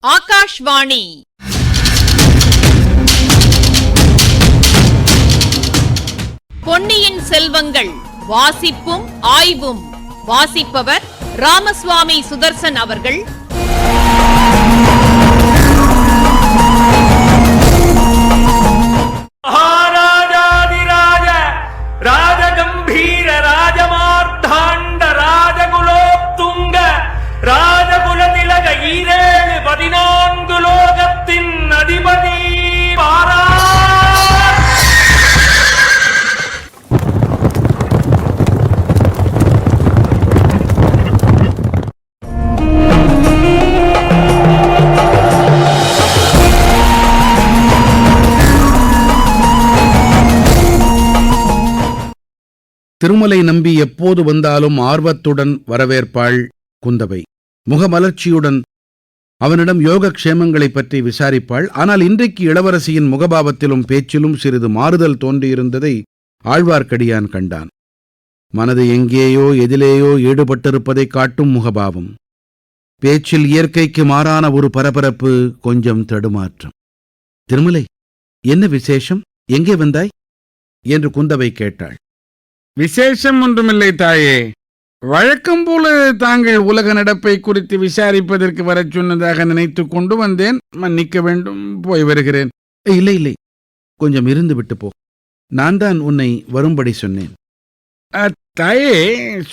ஆகாஷ்வாணி பொன்னியின் செல்வங்கள் வாசிப்பும் ஆய்வும். வாசிப்பவர் ராமசுவாமி சுதர்சன் அவர்கள். மகாராஜாதிராஜ ராஜகம்பீர ராஜமார்த்தாண்ட ராஜகுலோத்துங்க ராஜகுலதிலக 14 லோகத்தின் அதிபதி பாரா. திருமலை நம்பி எப்போது வந்தாலும் ஆர்வத்துடன் வரவேற்பாள் குந்தவை. முகமலர்ச்சியுடன் அவனிடம் யோகக்ஷேமங்களைப் பற்றி விசாரிப்பாள். ஆனால் இன்றைக்கு இளவரசியின் முகபாவத்திலும் பேச்சிலும் சிறிது மாறுதல் தோன்றியிருந்ததை ஆழ்வார்க்கடியான் கண்டான். மனது எங்கேயோ எதிலேயோ ஈடுபட்டிருப்பதைக் காட்டும் முகபாவம். பேச்சில் இயற்கைக்கு மாறான ஒரு பரபரப்பு, கொஞ்சம் தடுமாற்றம். திருமலை, என்ன விசேஷம்? எங்கே வந்தாய் என்று குந்தவை கேட்டாள். விசேஷம் ஒன்றுமில்லை தாயே. வழக்கம் போல தாங்கள் உலக நடப்பை குறித்து விசாரிப்பதற்கு வரச் சொன்னதாக நினைத்து கொண்டு வந்தேன். மன்னிக்க வேண்டும், போய் வருகிறேன். இல்லை இல்லை, கொஞ்சம் இருந்து விட்டு போ. நான் தான் உன்னை வரும்படி சொன்னேன். தாயே,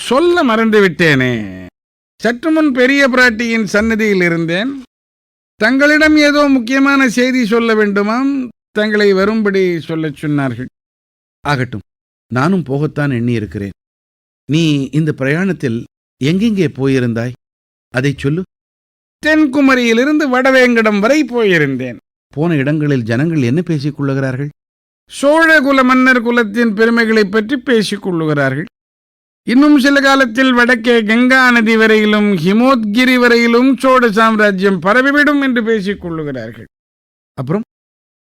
சொல்ல மறந்து விட்டேனே. சற்று முன் பெரிய பிராட்டியின் சன்னதியில் இருந்தேன். தங்களிடம் ஏதோ முக்கியமான செய்தி சொல்ல வேண்டுமாம். தங்களை வரும்படி சொல்லச் சொன்னார்கள். ஆகட்டும், நானும் போகத்தான் எண்ணியிருக்கிறேன். நீ இந்த பிரயாணத்தில் எங்கெங்கே போயிருந்தாய்? அதைச் சொல்லு. தென்குமரியிலிருந்து வடவேங்கடம் வரை போயிருந்தேன். போன இடங்களில் ஜனங்கள் என்ன பேசிக் கொள்ளுகிறார்கள்? சோழகுல மன்னர் குலத்தின் பெருமைகளைப் பற்றி பேசிக் கொள்ளுகிறார்கள். இன்னும் சில காலத்தில் வடக்கே கங்கா நதி வரையிலும் ஹிமோத்கிரி வரையிலும் சோழ சாம்ராஜ்யம் பரவிவிடும் என்று பேசிக் கொள்ளுகிறார்கள். அப்புறம்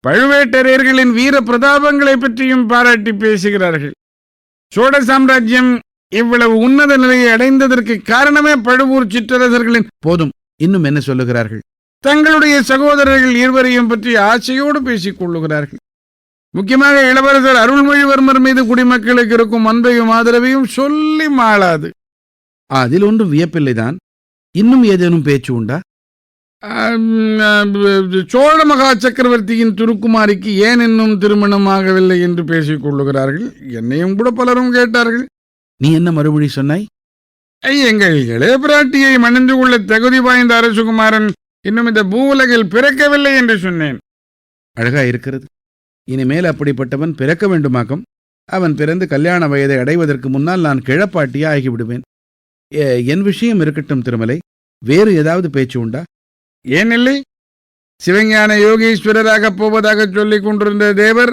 பழுவேட்டரையர்களின் வீர பிரதாபங்களை பற்றியும் பாராட்டி பேசுகிறார்கள். சோழ சாம்ராஜ்யம் இவ்வளவு உன்னத நிலையை அடைந்ததற்கு காரணமே பழுவூர் சிற்றரசர்களின். போதும், இன்னும் என்ன சொல்லுகிறார்கள்? தங்களுடைய சகோதரர்கள் இருவரையும் பற்றி ஆசையோடு பேசிக் கொள்ளுகிறார்கள். முக்கியமாக இளவரசர் அருள்மொழிவர்மர் மீது குடிமக்களுக்கு இருக்கும் அன்பையும் ஆதரவையும் சொல்லி மாளாது. அதில் ஒன்றும் வியப்பில்லைதான். இன்னும் ஏதேனும் பேச்சு உண்டா? சோழ மகா சக்கரவர்த்தியின் திருக்குமாரிக்கு ஏன் இன்னும் திருமணம் ஆகவில்லை என்று பேசிக் கொள்ளுகிறார்கள். என்னையும் கூட பலரும் கேட்டார்கள். நீ என்ன மறுமொழி சொன்னாய்? எங்கள் இளைய பிராட்டியை மணந்து கொள்ள தகுதி வாய்ந்த அரசகுமாரன் இன்னும் இந்த பூவுலகில் பிறக்கவில்லை என்று சொன்னேன். அழகா இருக்கிறது. இனிமேல் அப்படிப்பட்டவன் பிறக்க வேண்டுமாக்கும். அவன் பிறந்து கல்யாண வயதை அடைவதற்கு முன்னால் நான் கிழப்பாட்டியா ஆகிவிடுவேன். என் விஷயம் இருக்கட்டும் திருமலை, வேறு ஏதாவது பேச்சு உண்டா? ஏனில்லை. சிவஞான யோகீஸ்வரராக போவதாக சொல்லிக் கொண்டிருந்த தேவர்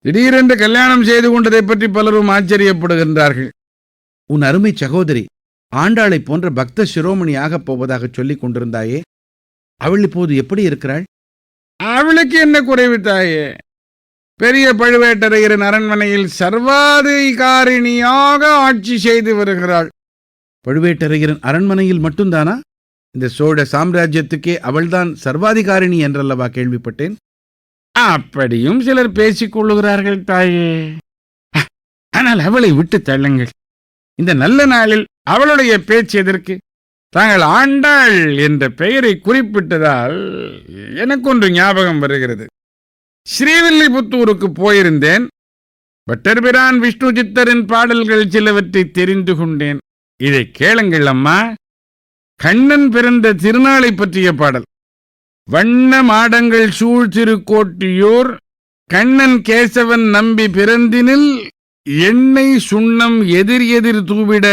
திடீரென்று கல்யாணம் செய்து கொண்டதை பற்றி பலரும் ஆச்சரியப்படுகின்றார்கள். உன் அருமை சகோதரி ஆண்டாளை போன்ற பக்த சிரோமணியாகப் போவதாக சொல்லிக் கொண்டிருந்தாயே, அவள் இப்போது எப்படி இருக்கிறாள்? அவளுக்கு என்ன குறைவு தாயே? பெரிய பழுவேட்டரையரின் அரண்மனையில் சர்வாதிகாரிணியாக ஆட்சி செய்து வருகிறாள். பழுவேட்டரையரின் அரண்மனையில் மட்டும்தானா? இந்த சோழ சாம்ராஜ்யத்துக்கே அவள்தான் சர்வாதிகாரிணி என்றல்லவா கேள்விப்பட்டேன். அப்படியும் சிலர் பேசிக் கொள்ளுகிறார்கள் தாயே. ஆனால் அவளை விட்டு தள்ளுங்கள். இந்த நல்ல நாளில் அவளுடைய பேச்சு எதற்கு? தாங்கள் ஆண்டாள் என்ற பெயரை குறிப்பிட்டதால் எனக்கொன்று ஞாபகம் வருகிறது. ஸ்ரீவில்லிபுத்தூருக்கு போயிருந்தேன். பட்டர்பிரான் விஷ்ணு சித்தரின் பாடல்கள் சிலவற்றை தெரிந்து கொண்டேன். இதை கேளுங்கள் அம்மா. கண்ணன் பிறந்த திருநாளை பற்றிய பாடல். வண்ண மாடங்கள் சூழ் திருக்கோட்டியோர் கண்ணன் கேசவன் நம்பி பிறந்தினில் எண்ணெய் சுண்ணம் எதிர் எதிர் தூவிட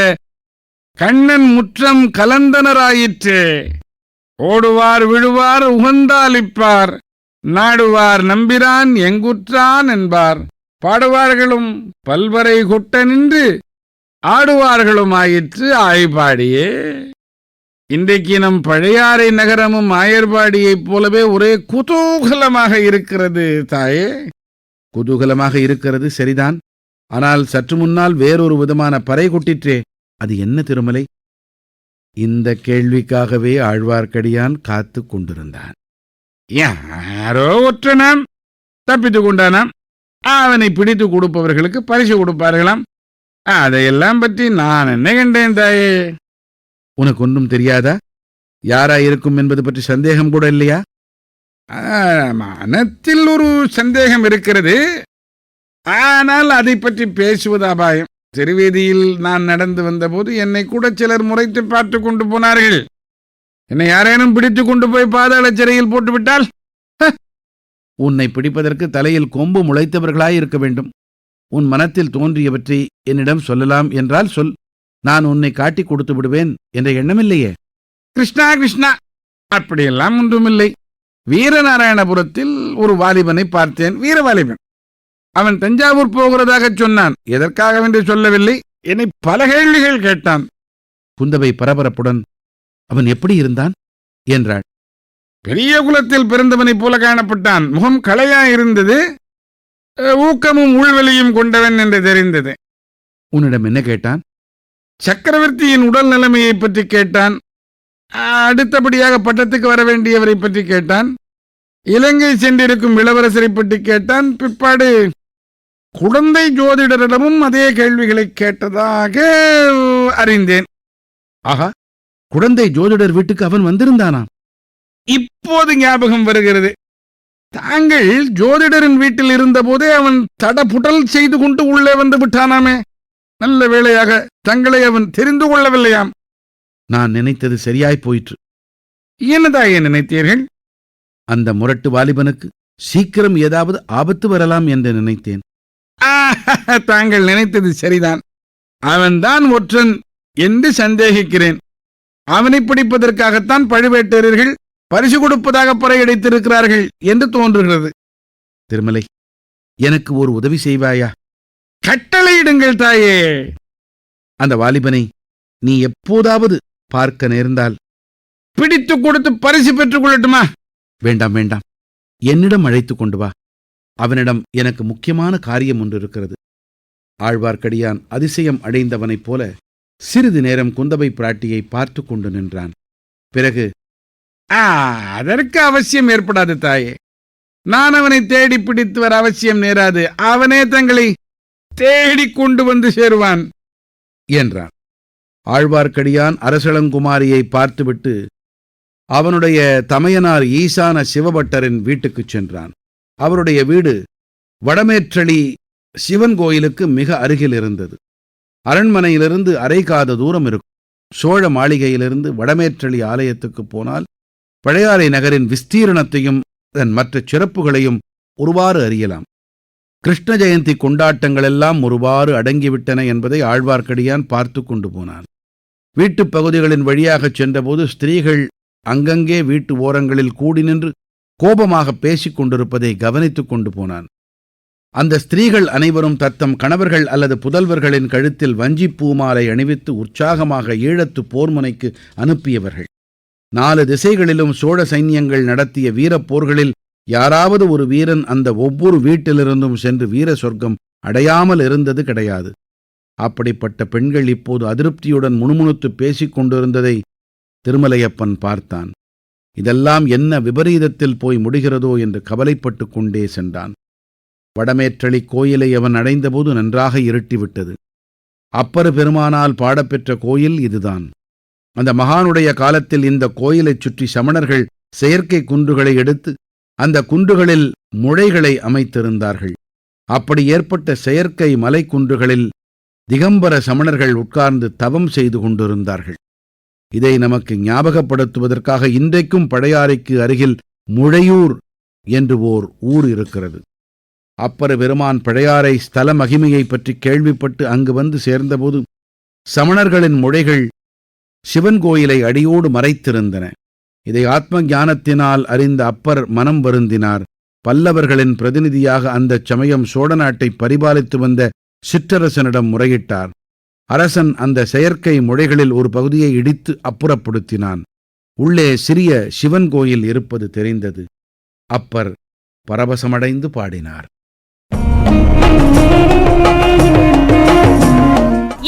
கண்ணன் முற்றம் கலந்தனராயிற்றே. ஓடுவார் விழுவார் உகந்தாலிப்பார் நாடுவார் நம்பிரான் எங்குற்றான் என்பார். பாடுவார்களும் பல்வரை கொட்ட நின்று ஆடுவார்களும் ஆயிற்று ஆய்பாடியே. இன்றைக்கு நம் பழையாறை நகரமும் ஆயர்பாடியைப் போலவே ஒரே குதூகலமாக இருக்கிறது தாயே. குதூகலமாக இருக்கிறது, சரிதான். ஆனால் சற்று முன்னால் வேறொரு விதமான பறை கொட்டிற்றே, அது என்ன திருமலை? இந்த கேள்விக்காகவே ஆழ்வார்க்கடியான் காத்து கொண்டிருந்தான். யாரோ ஒற்றனாம், தப்பித்துக் கொண்டானாம். அவனை பிடித்து கொடுப்பவர்களுக்கு பரிசு கொடுப்பார்களாம். அதையெல்லாம் பற்றி நான் என்ன கண்டேன் தாயே? உனக்கு ஒன்றும் தெரியாதா? யாராயிருக்கும் என்பது பற்றி சந்தேகம் கூட இல்லையா? மனத்தில் ஒரு சந்தேகம் இருக்கிறது. ஆனால் அதை பற்றி பேசுவது அபாயம். திருவேதியில் நான் நடந்து வந்தபோது என்னை கூட சிலர் முறைத்து பார்த்து கொண்டு போனார்கள். என்னை யாரேனும் பிடித்து கொண்டு போய் பாதாள சிறையில் போட்டுவிட்டால்? உன்னை பிடிப்பதற்கு தலையில் கொம்பு முளைத்தவர்களாயிருக்க வேண்டும். உன் மனத்தில் தோன்றியவற்றை என்னிடம் சொல்லலாம் என்றால் சொல். நான் உன்னை காட்டி கொடுத்து விடுவேன் என்ற எண்ணமில்லையே. கிருஷ்ணா கிருஷ்ணா, அப்படியெல்லாம் ஒன்றுமில்லை. வீரநாராயணபுரத்தில் ஒரு வாலிபனை பார்த்தேன். வீரவாலிபன். அவன் தஞ்சாவூர் போகிறதாக சொன்னான். எதற்காகவென்று சொல்லவில்லை. என்னை பல கேள்விகள் கேட்டான். குந்தவை பரபரப்புடன், அவன் எப்படி இருந்தான் என்றாள். பெரிய குலத்தில் பிறந்தவனைப் போல காணப்பட்டான். முகம் களையாயிருந்தது. ஊக்கமும் உள்வெளியும் கொண்டவன் என்று தெரிந்தது. உன்னிடம் என்ன கேட்டான்? சக்கரவர்த்தியின் உடல் நிலைமையை பற்றி கேட்டான். அடுத்தபடியாக பட்டத்துக்கு வர வேண்டியவரை பற்றி கேட்டான். இலங்கை சென்றிருக்கும் இளவரசரை பற்றி கேட்டான். பிற்பாடு குழந்தை ஜோதிடரிடமும் அதே கேள்விகளை கேட்டதாக அறிந்தேன். ஆகா, குழந்தை ஜோதிடர் வீட்டுக்கு அவன் வந்திருந்தானாம். இப்போது ஞாபகம் வருகிறது. தாங்கள் ஜோதிடரின் வீட்டில் இருந்தபோதே அவன் தடபுடல் செய்து கொண்டு உள்ளே வந்து விட்டானாமே. நல்ல வேளையாக தங்களை அவன் தெரிந்து கொள்ளவில்லையாம். நான் நினைத்தது சரியாய் போயிற்று. என்னதாயே நினைத்தீர்கள்? அந்த முரட்டு வாலிபனுக்கு சீக்கிரம் ஏதாவது ஆபத்து வரலாம் என்று நினைத்தேன். தாங்கள் நினைத்தது சரிதான். அவன்தான் ஒற்றன் என்று சந்தேகிக்கிறேன். அவனை பிடிப்பதற்காகத்தான் பழுவேட்டரர்கள் பரிசு கொடுப்பதாக பறையடித்திருக்கிறார்கள் என்று தோன்றுகிறது. திருமலை, எனக்கு ஒரு உதவி செய்வாயா? கட்டளையிடுங்கள் தாயே. அந்த வாலிபனை நீ எப்போதாவது பார்க்க நேர்ந்தால் பிடித்து கொடுத்து பரிசு பெற்றுக் கொள்ளட்டுமா? வேண்டாம் வேண்டாம், என்னிடம் அழைத்து கொண்டு வா. அவனிடம் எனக்கு முக்கியமான காரியம் ஒன்று இருக்கிறது. ஆழ்வார்க்கடியான் அதிசயம் அடைந்தவனைப் போல சிறிது நேரம் குந்தவை பிராட்டியை பார்த்து கொண்டு நின்றான். பிறகு, அதற்கு அவசியம் ஏற்படாது தாயே. நான் அவனை தேடி பிடித்து வர அவசியம் நேராது. அவனே தங்களை தேடிக் கொண்டு வந்து சேருவான் என்றான். ஆழ்வார்க்கடியான் அரசளங்குமாரியை பார்த்துவிட்டு அவனுடைய தமையனார் ஈசான சிவபட்டரின் வீட்டுக்குச் சென்றான். அவருடைய வீடு வடமேற்றளி சிவன் கோயிலுக்கு மிக அருகில் இருந்தது. அரண்மனையிலிருந்து அரைகாத தூரம் இருக்கும். சோழ மாளிகையிலிருந்து வடமேற்றளி ஆலயத்துக்கு போனால் பழையாறை நகரின் விஸ்தீரணத்தையும் அதன் மற்ற சிறப்புகளையும் ஒருவாறு அறியலாம். கிருஷ்ண ஜெயந்தி கொண்டாட்டங்களெல்லாம் ஒருவாறு அடங்கிவிட்டன என்பதை ஆழ்வார்க்கடியான் பார்த்து கொண்டு போனான். வீட்டுப் பகுதிகளின் வழியாகச் சென்றபோது ஸ்திரீகள் அங்கங்கே வீட்டு ஓரங்களில் கூடி நின்று கோபமாக பேசிக் கொண்டிருப்பதை கவனித்துக் கொண்டு போனான். அந்த ஸ்திரீகள் அனைவரும் தத்தம் கணவர்கள் அல்லது புதல்வர்களின் கழுத்தில் வஞ்சிப் பூமாலை அணிவித்து உற்சாகமாக ஈழத்து போர்முனைக்கு அனுப்பியவர்கள். 4 திசைகளிலும் சோழ சைன்யங்கள் நடத்திய வீரப்போர்களில் யாராவது ஒரு வீரன் அந்த ஒவ்வொரு வீட்டிலிருந்தும் சென்று வீர சொர்க்கம் அடையாமல் இருந்தது கிடையாது. அப்படிப்பட்ட பெண்கள் இப்போது அதிருப்தியுடன் முணுமுணுத்து பேசிக் கொண்டிருந்ததை திருமலையப்பன் பார்த்தான். இதெல்லாம் என்ன விபரீதத்தில் போய் முடிகிறதோ என்று கவலைப்பட்டு கொண்டே சென்றான். வடமேற்றளி கோயிலை அவன் அடைந்தபோது நன்றாக இருட்டிவிட்டது. அப்பர் பெருமானால் பாடப்பெற்ற கோயில் இதுதான். அந்த மகானுடைய காலத்தில் இந்த கோயிலைச் சுற்றி சமணர்கள் செயற்கை குன்றுகளை எடுத்து அந்த குன்றுகளில் முழைகளை அமைத்திருந்தார்கள். அப்படி ஏற்பட்ட செயற்கை மலைக்குன்றுகளில் திகம்பர சமணர்கள் உட்கார்ந்து தவம் செய்து கொண்டிருந்தார்கள். இதை நமக்கு ஞாபகப்படுத்துவதற்காக இன்றைக்கும் பழையாறைக்கு அருகில் முழையூர் என்று ஓர் ஊர் இருக்கிறது. அப்பர் பெருமான் பழையாறை ஸ்தல மகிமையை பற்றி கேள்விப்பட்டு அங்கு வந்து சேர்ந்தபோது சமணர்களின் முழைகள் சிவன் கோயிலை அடியோடு மறைத்திருந்தன. இதை ஆத்ம ஞானத்தினால் அறிந்த அப்பர் மனம் வருந்தினார். பல்லவர்களின் பிரதிநிதியாக அந்தச் சமயம் சோழ நாட்டை பரிபாலித்து வந்த சிற்றரசனிடம் முறையிட்டார். அரசன் அந்த செயற்கை முழைகளில் ஒரு பகுதியை இடித்து அப்புறப்படுத்தினான். உள்ளே சிறிய சிவன் கோயில் இருப்பது தெரிந்தது. அப்பர் பரவசமடைந்து பாடினார்.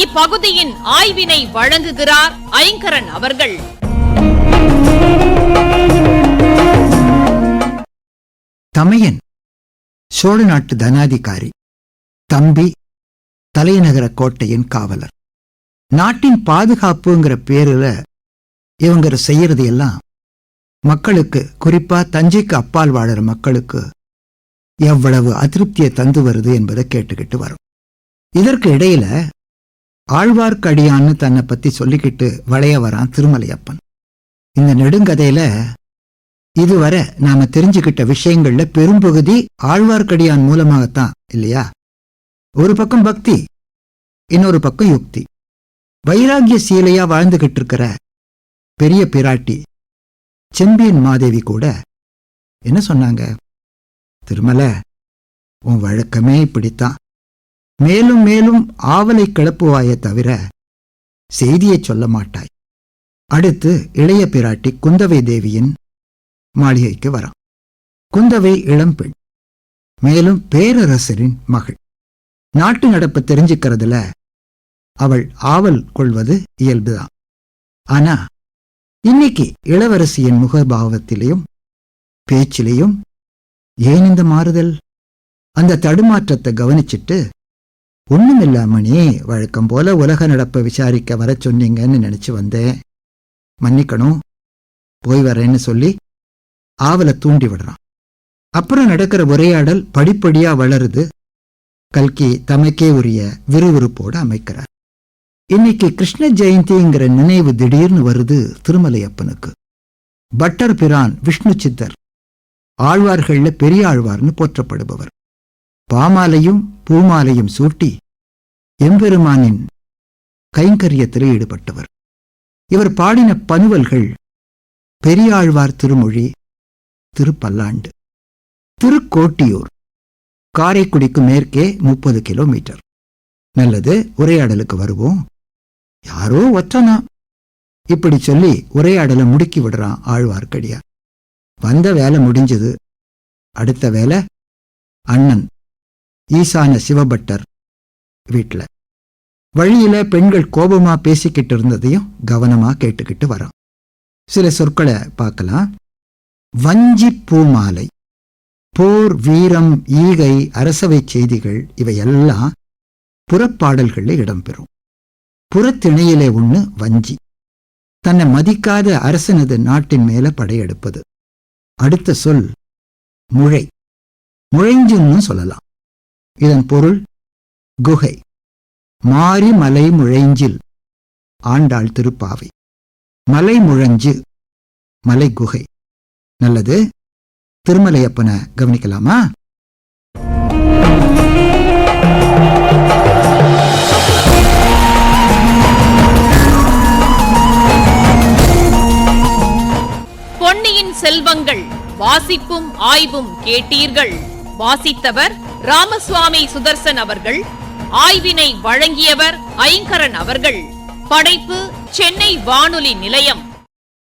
இப்பகுதியின் ஆய்வினை வழங்குகிறார் ஐங்கரன் அவர்கள். தமையன் சோழ நாட்டு தனாதிகாரி, தம்பி தலைநகர கோட்டையின் காவலர். நாட்டின் பாதுகாப்புங்கிற பேருல இவங்க செய்யறது எல்லாம் மக்களுக்கு, குறிப்பா தஞ்சைக்கு அப்பால் வாழற மக்களுக்கு எவ்வளவு அதிருப்தியை தந்து வருது என்பதை கேட்டுக்கிட்டு வரும். இதற்கு இடையில ஆழ்வார்க்கடியான்னு தன்னை பத்தி சொல்லிக்கிட்டு வளைய வரான் திருமலையப்பன். இந்த நெடுங்கதையில இதுவரை நாம தெரிஞ்சுக்கிட்ட விஷயங்கள்ல பெரும்பகுதி ஆழ்வார்க்கடியான் மூலமாகத்தான் இல்லையா? ஒரு பக்கம் பக்தி, இன்னொரு பக்கம் யுக்தி. வைராகிய சீலையா வாழ்ந்துகிட்டு இருக்கிற பெரிய பிராட்டி செம்பியன் மாதேவி கூட என்ன சொன்னாங்க? திருமலை, உன் வழக்கமே இப்படித்தான். மேலும் மேலும் ஆவலை கிளப்புவாயே தவிர செய்தியை சொல்ல மாட்டாய். அடுத்து இளைய பிராட்டி குந்தவை தேவியின் மாளிகைக்கு வரான். குந்தவை இளம்பெண், மேலும் பேரரசரின் மகள். நாட்டு நடப்பு தெரிஞ்சுக்கிறதுல அவள் ஆவல் கொள்வது இயல்புதான். ஆனா இன்னைக்கு இளவரசியின் முகபாவத்திலையும் பேச்சிலையும் ஏன் இந்த மாறுதல்? அந்த தடுமாற்றத்தை கவனிச்சிட்டு, ஒண்ணுமில்ல மணி, வழக்கம் போல உலக நடப்பை விசாரிக்க வர சொன்னீங்கன்னு நினைச்சு வந்தேன், மன்னிக்கணும், போய் வரேன்னு சொல்லி ஆவலை தூண்டி விடுறான். அப்புறம் நடக்கிற உரையாடல் படிப்படியா வளருது. கல்கி தமக்கே உரிய விறுவிறுப்போடு அமைக்கிறார். இன்னைக்கு கிருஷ்ண ஜெயந்திங்கிற நினைவு திடீர்னு வருது திருமலையப்பனுக்கு. பட்டர் பிரான் விஷ்ணு சித்தர் ஆழ்வார்கள்ல பெரிய ஆழ்வார்னு போற்றப்படுபவர். பாமாலையும் பூமாலையும் சூட்டி எம்பெருமானின் கைங்கரியத்தில் ஈடுபட்டவர். இவர் பாடின பனுவல்கள் பெரியாழ்வார் திருமொழி, திருப்பல்லாண்டு. திருக்கோட்டியூர் காரைக்குடிக்கு மேற்கே 30 கிலோமீட்டர். நல்லது, உரையாடலுக்கு வருவோம். யாரோ ஒற்றனா இப்படி சொல்லி உரையாடலை முடுக்கி விடுறான் ஆழ்வார்க்கடியார். வந்த வேலை முடிஞ்சது. அடுத்த வேலை அண்ணன் ஈசான சிவபட்டர் வீட்டுல. வழியில பெண்கள் கோபமா பேசிக்கிட்டு இருந்ததையும் கவனமா கேட்டுக்கிட்டு வரான். சில சொற்களை பார்க்கலாம். வஞ்சி பூமாலை, போர், வீரம், ஈகை, அரசவை செய்திகள் இவையெல்லாம் புறப்பாடல்களில் இடம்பெறும். புறத்திணையிலே ஒண்ணு வஞ்சி, தன்னை மதிக்காத அரசனது நாட்டின் மேல படையெடுப்பது. அடுத்த சொல் முழை, முழைஞ்சுன்னு சொல்லலாம். இதன் பொருள் குகை. மாரி மலை முழைஞ்சில் ஆண்டாள் திருப்பாவை. மலை முழஞ்சு, மலை குகை. நல்லது, திருமலையப்பனை கவனிக்கலாமா? பொன்னியின் செல்வங்கள் வாசிப்பும் ஆய்வும் கேட்டீர்கள். வாசித்தவர் ராமசுவாமி சுதர்சன் அவர்கள். ஆய்வினை வழங்கியவர் ஐங்கரன் அவர்கள். படைப்பு சென்னை வானொலி நிலையம்.